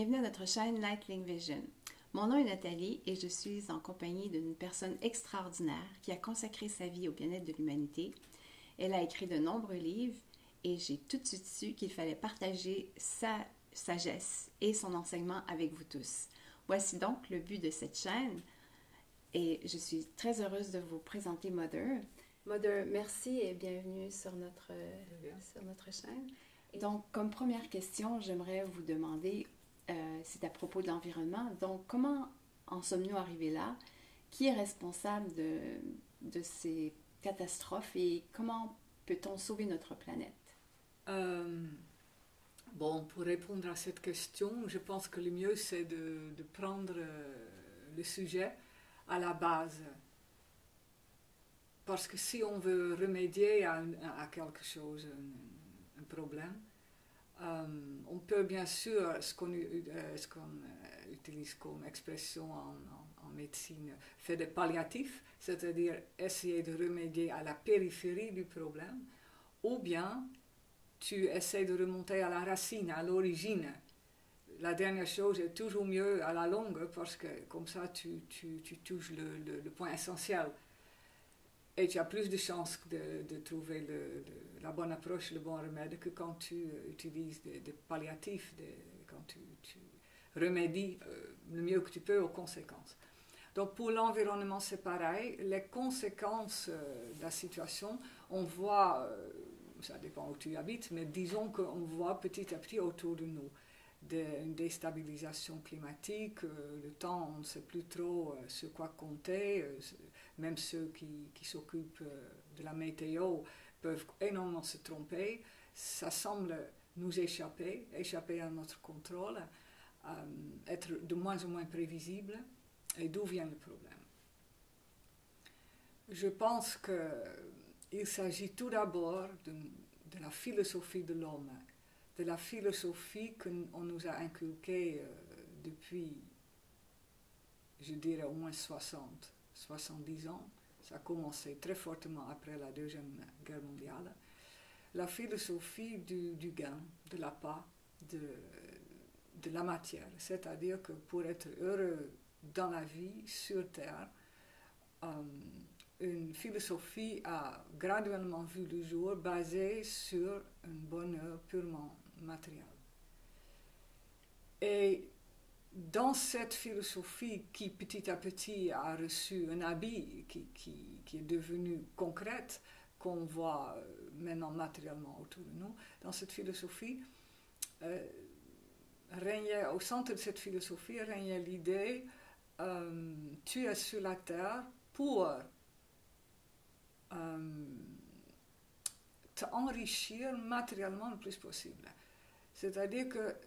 bienvenue à notre chaîne Lightling Vision. Mon nom est Nathalie et je suis en compagnie d'une personne extraordinaire qui a consacré sa vie au bien-être de l'humanité. Elle a écrit de nombreux livres et j'ai tout de suite su qu'il fallait partager sa sagesse et son enseignement avec vous tous. Voici donc le but de cette chaîne et je suis très heureuse de vous présenter Mother. Mother, merci et bienvenue sur notre chaîne. Donc, comme première question, j'aimerais vous demander, c'est à propos de l'environnement, donc comment en sommes-nous arrivés là? Qui est responsable de ces catastrophes et comment peut-on sauver notre planète? Bon, pour répondre à cette question, je pense que le mieux c'est de prendre le sujet à la base. Parce que si on veut remédier à quelque chose, un problème, on peut bien sûr, ce qu'on utilise comme expression en médecine, faire des palliatifs, c'est-à-dire essayer de remédier à la périphérie du problème, ou bien tu essaies de remonter à la racine, à l'origine. La dernière chose est toujours mieux à la longue parce que comme ça tu touches le point essentiel. Et tu as plus de chances de trouver la bonne approche, le bon remède que quand tu utilises des palliatifs, quand tu remédies le mieux que tu peux aux conséquences. Donc pour l'environnement c'est pareil, les conséquences de la situation, on voit, ça dépend où tu habites, mais disons qu'on voit petit à petit autour de nous une déstabilisation climatique, le temps on ne sait plus trop sur quoi compter, même ceux qui s'occupent de la météo peuvent énormément se tromper, ça semble nous échapper à notre contrôle, être de moins en moins prévisible. Et d'où vient le problème? Je pense qu'il s'agit tout d'abord de la philosophie de l'homme, de la philosophie qu'on nous a inculquée depuis, je dirais, au moins 70 ans. Ça a commencé très fortement après la Deuxième Guerre mondiale. La philosophie du gain, de l'appât, de la matière. C'est-à-dire que pour être heureux dans la vie, sur Terre, une philosophie a graduellement vu le jour basée sur un bonheur purement matériel. Et dans cette philosophie qui petit à petit a reçu un habit qui est devenu concrète, qu'on voit maintenant matériellement autour de nous, dans cette philosophie, au centre de cette philosophie régnait l'idée tu es sur la terre pour t'enrichir matériellement le plus possible. C'est-à-dire que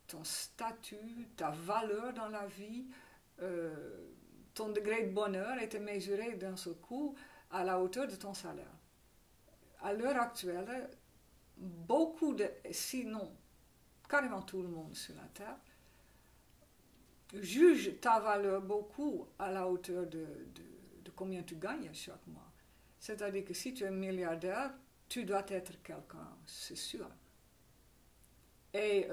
ton statut, ta valeur dans la vie, ton degré de bonheur était mesuré d'un seul coup à la hauteur de ton salaire. À l'heure actuelle, beaucoup sinon carrément tout le monde sur la terre, juge ta valeur beaucoup à la hauteur de combien tu gagnes chaque mois. C'est-à-dire que si tu es milliardaire, tu dois être quelqu'un, c'est sûr. Et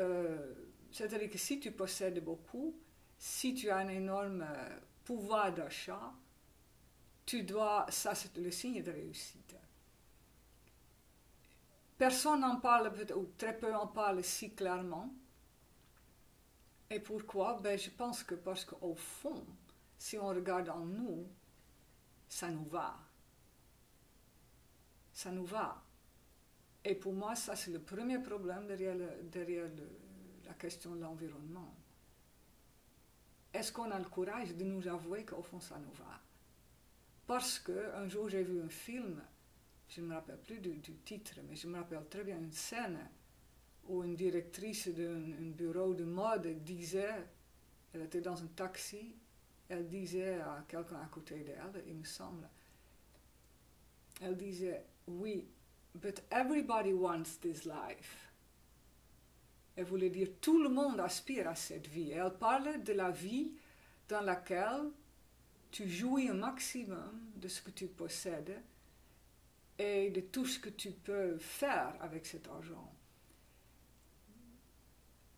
c'est-à-dire que si tu possèdes beaucoup, si tu as un énorme pouvoir d'achat, ça c'est le signe de réussite. Personne n'en parle, ou très peu en parle si clairement. Et pourquoi? Je pense que parce qu'au fond, si on regarde en nous, ça nous va. Ça nous va. Et pour moi, ça c'est le premier problème derrière la question de l'environnement. Est-ce qu'on a le courage de nous avouer qu'au fond ça nous va? Parce qu'un jour j'ai vu un film, je ne me rappelle plus du titre, mais je me rappelle très bien une scène où une directrice d'un bureau de mode disait, elle était dans un taxi, elle disait à quelqu'un à côté d'elle, il me semble, elle disait, oui, but everybody wants this life. Elle voulait dire, tout le monde aspire à cette vie. Et elle parlait de la vie dans laquelle tu jouis un maximum de ce que tu possèdes et de tout ce que tu peux faire avec cet argent.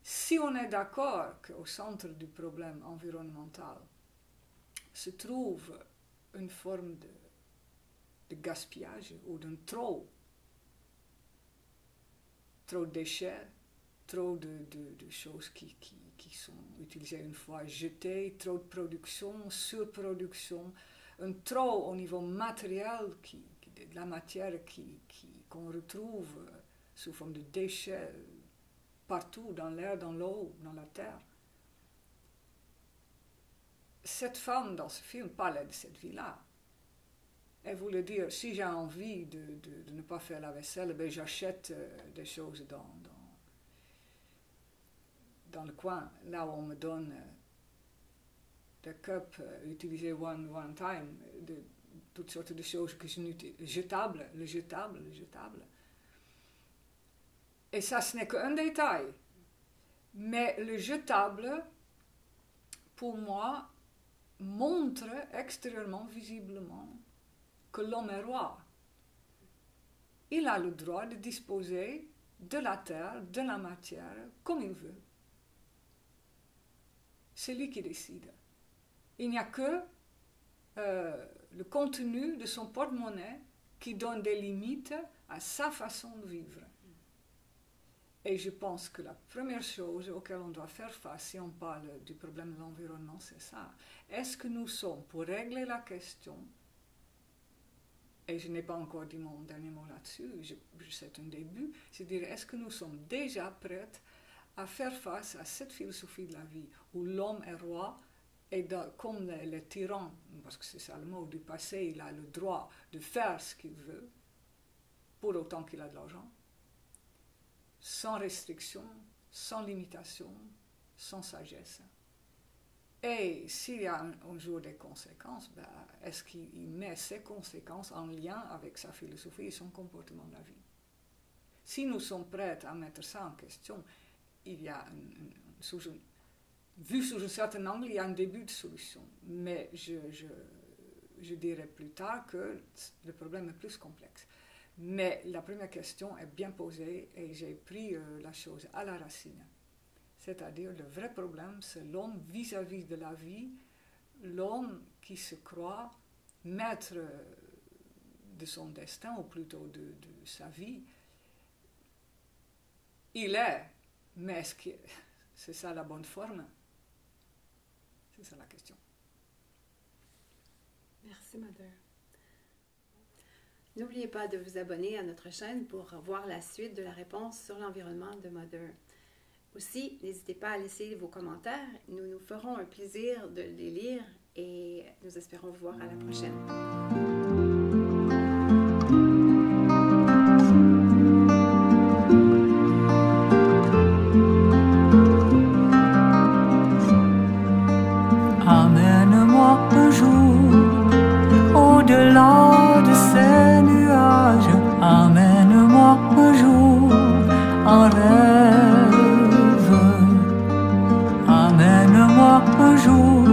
Si on est d'accord qu'au centre du problème environnemental se trouve une forme de gaspillage ou d'un trop de déchets, trop de choses qui sont utilisées une fois, jetées, trop de production, surproduction, un trop au niveau matériel, de la matière qu'on retrouve sous forme de déchets partout, dans l'air, dans l'eau, dans la terre. Cette femme dans ce film parlait de cette vie-là. Elle voulait dire, si j'ai envie de ne pas faire la vaisselle, ben j'achète des choses dans le coin, là où on me donne des cups utilisés one time, de toutes sortes de choses que je n'utilise, jetables, le jetable. Et ça, ce n'est qu'un détail. Mais le jetable, pour moi, montre extérieurement, visiblement, que l'homme est roi. Il a le droit de disposer de la terre, de la matière, comme il veut. C'est lui qui décide. Il n'y a que le contenu de son porte-monnaie qui donne des limites à sa façon de vivre. Et je pense que la première chose auquel on doit faire face, si on parle du problème de l'environnement, c'est ça. Est-ce que nous sommes, pour régler la question, et je n'ai pas encore dit mon dernier mot là-dessus, c'est un début, c'est-à-dire est-ce que nous sommes déjà prêts à faire face à cette philosophie de la vie où l'homme est roi et comme les tyrans, parce que c'est ça le mot du passé, il a le droit de faire ce qu'il veut, pour autant qu'il a de l'argent, sans restriction, sans limitation, sans sagesse. Et s'il y a un jour des conséquences, ben, est-ce qu'il met ces conséquences en lien avec sa philosophie et son comportement de la vie? Si nous sommes prêts à mettre ça en question, il y a vu sous un certain angle, il y a un début de solution. Mais je dirai plus tard que le problème est plus complexe. Mais la première question est bien posée et j'ai pris la chose à la racine. C'est-à-dire, le vrai problème, c'est l'homme vis-à-vis de la vie, l'homme qui se croit maître de son destin, ou plutôt de sa vie. Il est, mais est-ce que c'est ça la bonne forme? C'est ça la question. Merci, Mother. N'oubliez pas de vous abonner à notre chaîne pour voir la suite de la réponse sur l'environnement de Mother. Aussi, n'hésitez pas à laisser vos commentaires. Nous nous ferons un plaisir de les lire et nous espérons vous voir à la prochaine. Amène-moi un jour au-delà de ces nuages. Amène-moi un jour en rêve. Amène-moi un jour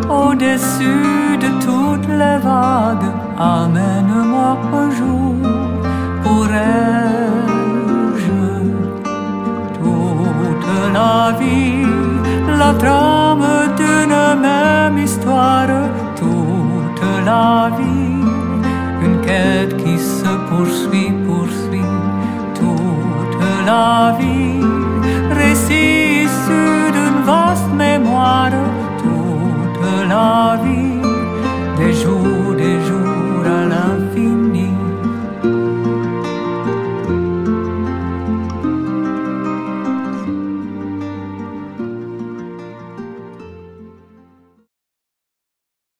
au-dessus de toutes les vagues. Amène-moi un jour, pourrais-je toute la vie, la trame d'une même histoire, toute la vie, une quête qui